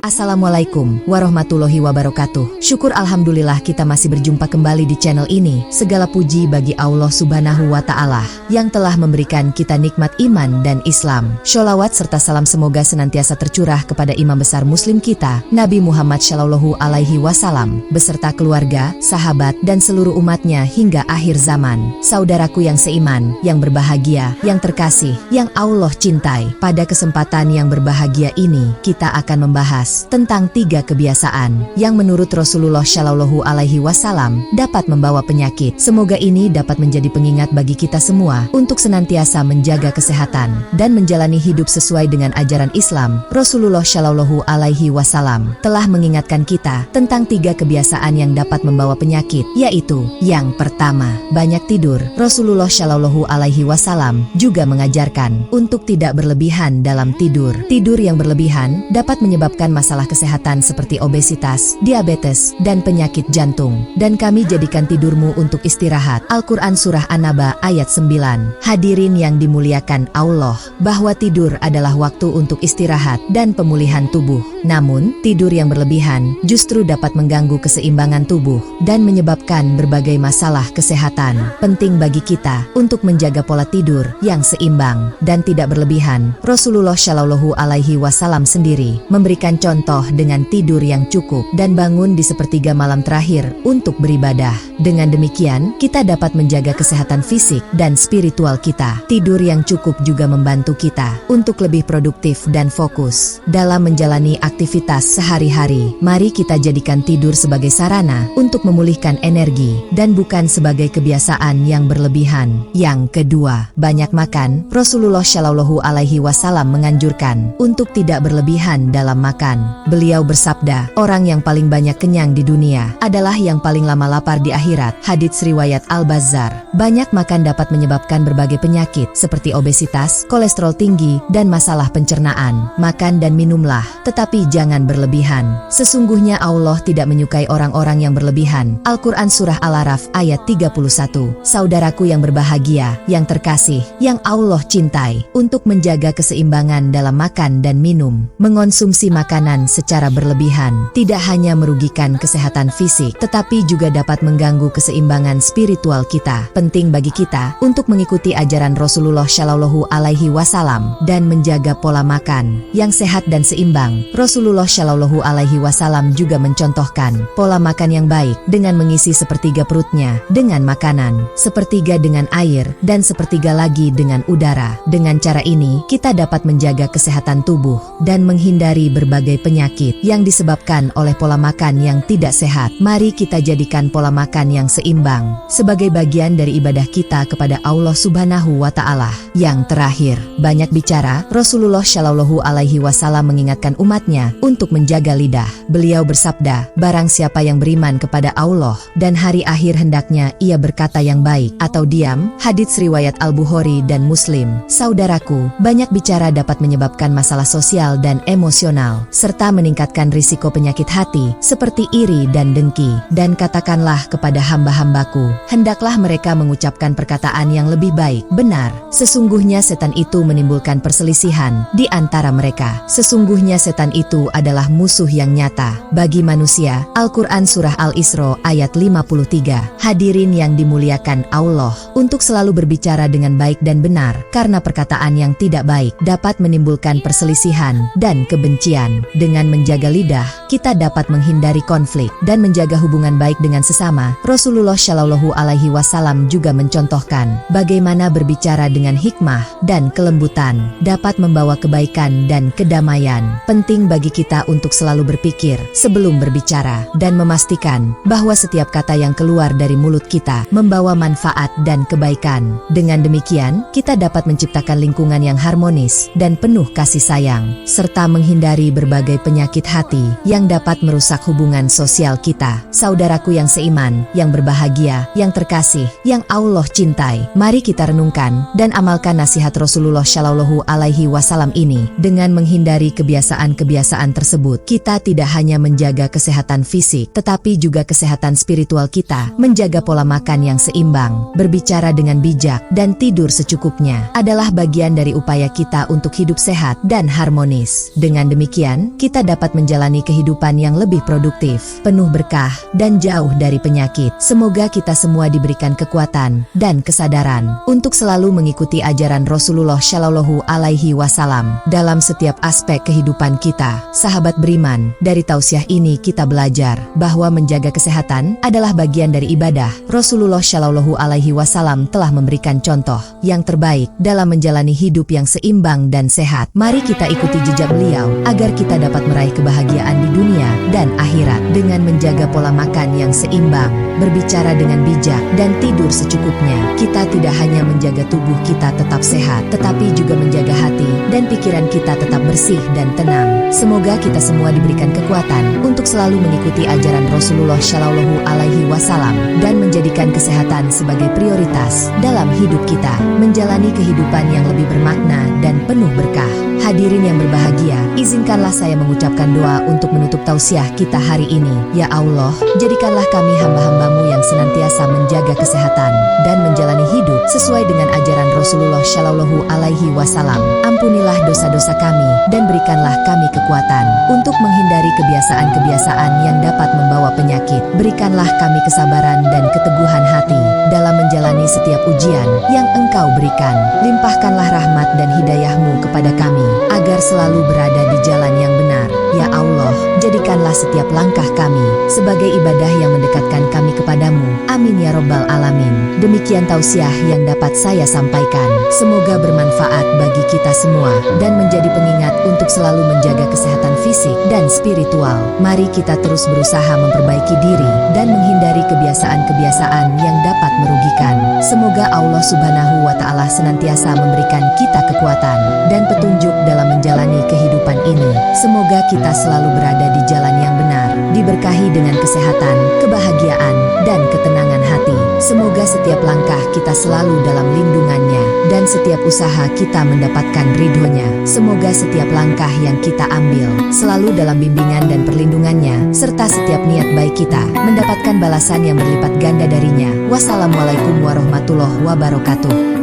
Assalamualaikum warahmatullahi wabarakatuh. Syukur alhamdulillah kita masih berjumpa kembali di channel ini. Segala puji bagi Allah subhanahu wa ta'ala yang telah memberikan kita nikmat iman dan Islam. Sholawat serta salam semoga senantiasa tercurah kepada imam besar muslim kita, Nabi Muhammad Shallallahu Alaihi Wasallam, beserta keluarga, sahabat, dan seluruh umatnya hingga akhir zaman. Saudaraku yang seiman, yang berbahagia, yang terkasih, yang Allah cintai. Pada kesempatan yang berbahagia ini, kita akan membahas tentang 3 kebiasaan yang menurut Rasulullah Shallallahu Alaihi Wasallam dapat membawa penyakit. Semoga ini dapat menjadi pengingat bagi kita semua untuk senantiasa menjaga kesehatan dan menjalani hidup sesuai dengan ajaran Islam. Rasulullah Shallallahu Alaihi Wasallam telah mengingatkan kita tentang 3 kebiasaan yang dapat membawa penyakit, yaitu yang pertama, banyak tidur. Rasulullah Shallallahu Alaihi Wasallam juga mengajarkan untuk tidak berlebihan dalam tidur. Tidur yang berlebihan dapat menyebabkan masalah kesehatan seperti obesitas, diabetes, dan penyakit jantung. Dan kami jadikan tidurmu untuk istirahat. Al-Quran Surah An-Naba ayat 9. Hadirin yang dimuliakan Allah, bahwa tidur adalah waktu untuk istirahat dan pemulihan tubuh. Namun, tidur yang berlebihan justru dapat mengganggu keseimbangan tubuh dan menyebabkan berbagai masalah kesehatan. Penting bagi kita untuk menjaga pola tidur yang seimbang dan tidak berlebihan. Rasulullah Shallallahu Alaihi Wasallam sendiri memberikan contoh dengan tidur yang cukup dan bangun di sepertiga malam terakhir untuk beribadah. Dengan demikian, kita dapat menjaga kesehatan fisik dan spiritual kita. Tidur yang cukup juga membantu kita untuk lebih produktif dan fokus dalam menjalani aktivitas sehari-hari. Mari kita jadikan tidur sebagai sarana untuk memulihkan energi dan bukan sebagai kebiasaan yang berlebihan. Yang kedua, banyak makan. Rasulullah Shallallahu Alaihi Wasallam menganjurkan untuk tidak berlebihan dalam makan. Beliau bersabda, orang yang paling banyak kenyang di dunia adalah yang paling lama lapar di akhirat. Hadits riwayat Al-Bazzar. Banyak makan dapat menyebabkan berbagai penyakit seperti obesitas, kolesterol tinggi, dan masalah pencernaan. Makan dan minumlah, tetapi jangan berlebihan. Sesungguhnya Allah tidak menyukai orang-orang yang berlebihan. Al-Quran Surah Al-Araf ayat 31. Saudaraku yang berbahagia, yang terkasih, yang Allah cintai, untuk menjaga keseimbangan dalam makan dan minum. Mengonsumsi makanan secara berlebihan tidak hanya merugikan kesehatan fisik, tetapi juga dapat mengganggu keseimbangan spiritual kita. Penting bagi kita untuk mengikuti ajaran Rasulullah Shallallahu Alaihi Wasallam dan menjaga pola makan yang sehat dan seimbang. Rasulullah Shallallahu Alaihi Wasallam juga mencontohkan pola makan yang baik dengan mengisi sepertiga perutnya dengan makanan, sepertiga dengan air, dan sepertiga lagi dengan udara. Dengan cara ini, kita dapat menjaga kesehatan tubuh dan menghindari berbagai penyakit yang disebabkan oleh pola makan yang tidak sehat. Mari kita jadikan pola makan yang seimbang sebagai bagian dari ibadah kita kepada Allah subhanahu wa ta'ala. Yang terakhir, banyak bicara. Rasulullah Shallallahu Alaihi Wasallam mengingatkan umatnya untuk menjaga lidah. Beliau bersabda, barang siapa yang beriman kepada Allah dan hari akhir hendaknya ia berkata yang baik atau diam. Hadits riwayat Al-Bukhari dan Muslim. Saudaraku, banyak bicara dapat menyebabkan masalah sosial dan emosional, serta meningkatkan risiko penyakit hati seperti iri dan dengki. Dan katakanlah kepada hamba-hambaku, hendaklah mereka mengucapkan perkataan yang lebih baik. Benar, sesungguhnya setan itu menimbulkan perselisihan di antara mereka. Sesungguhnya setan itu adalah musuh yang nyata bagi manusia. Al-Quran Surah Al-Isra ayat 53. Hadirin yang dimuliakan Allah, untuk selalu berbicara dengan baik dan benar, karena perkataan yang tidak baik dapat menimbulkan perselisihan dan kebencian. Dengan menjaga lidah, kita dapat menghindari konflik dan menjaga hubungan baik dengan sesama. Rasulullah Shallallahu Alaihi Wasallam juga mencontohkan bagaimana berbicara dengan hikmah dan kelembutan dapat membawa kebaikan dan kedamaian. Penting bagi kita untuk selalu berpikir sebelum berbicara dan memastikan bahwa setiap kata yang keluar dari mulut kita membawa manfaat dan kebaikan. Dengan demikian, kita dapat menciptakan lingkungan yang harmonis dan penuh kasih sayang, serta menghindari berbagai penyakit hati yang dapat merusak hubungan sosial kita. Saudaraku yang seiman, yang berbahagia, yang terkasih, yang Allah cintai, mari kita renungkan dan amalkan nasihat Rasulullah Shallallahu Alaihi Wasallam ini. Dengan menghindari kebiasaan-kebiasaan tersebut, kita tidak hanya menjaga kesehatan fisik, tetapi juga kesehatan spiritual kita. Menjaga pola makan yang seimbang, berbicara dengan bijak, dan tidur secukupnya adalah bagian dari upaya kita untuk hidup sehat dan harmonis. Dengan demikian, kita dapat menjalani kehidupan yang lebih produktif, penuh berkah, dan jauh dari penyakit. Semoga kita semua diberikan kekuatan dan kesadaran untuk selalu mengikuti ajaran Rasulullah Shallallahu Alaihi Wasallam dalam setiap aspek kehidupan kita. Sahabat beriman, dari tausiah ini kita belajar bahwa menjaga kesehatan adalah bagian dari ibadah. Rasulullah Shallallahu Alaihi Wasallam telah memberikan contoh yang terbaik dalam menjalani hidup yang seimbang dan sehat. Mari kita ikuti jejak beliau agar kita dapat meraih kebahagiaan di dunia dan akhirat dengan menjaga pola makan yang seimbang, berbicara dengan bijak, dan tidur secukupnya. Kita tidak hanya menjaga tubuh kita tetap sehat, tetapi juga menjaga hati dan pikiran kita tetap bersih dan tenang. Semoga kita semua diberikan kekuatan untuk selalu mengikuti ajaran Rasulullah Shallallahu Alaihi Wasallam dan menjadikan kesehatan sebagai prioritas dalam hidup kita, menjalani kehidupan yang lebih bermakna dan penuh berkah. Hadirin yang berbahagia, izinkanlah saya mengucapkan doa untuk menutup tausiah kita hari ini. Ya Allah, jadikanlah kami hamba-hambamu yang senantiasa menjaga kesehatan dan menjalani hidup sesuai dengan ajaran Rasulullah Shallallahu Alaihi Wasallam. Ampunilah dosa-dosa kami dan berikanlah kami kekuatan untuk menghindari kebiasaan-kebiasaan yang dapat membawa penyakit. Berikanlah kami kesabaran dan keteguhan hati dalam menjalani setiap ujian yang Engkau berikan. Limpahkanlah rahmat dan hidayah-Mu kepada kami agar selalu berada di jalan yang benar. Ya Allah, jadikanlah setiap langkah kami sebagai ibadah yang mendekatkan kami kepadamu. Amin ya Rabbal Alamin. Demikian tausiah yang dapat saya sampaikan. Semoga bermanfaat bagi kita semua dan menjadi pengingat untuk selalu menjaga kesehatan fisik dan spiritual. Mari kita terus berusaha memperbaiki diri dan menghindari kebiasaan-kebiasaan yang dapat merugikan. Semoga Allah Subhanahu wa Ta'ala senantiasa memberikan kita kekuatan dan petunjuk dalam menjalani kehidupan ini. Semoga kita selalu berada di jalan yang benar, diberkahi dengan kesehatan, kebahagiaan, dan ketenangan hati. Semoga setiap langkah kita selalu dalam lindungannya dan setiap usaha kita mendapatkan ridhonya. Semoga setiap langkah yang kita ambil selalu dalam bimbingan dan perlindungannya, serta setiap niat baik kita mendapatkan balasan yang berlipat ganda darinya. Wassalamualaikum warahmatullahi wabarakatuh.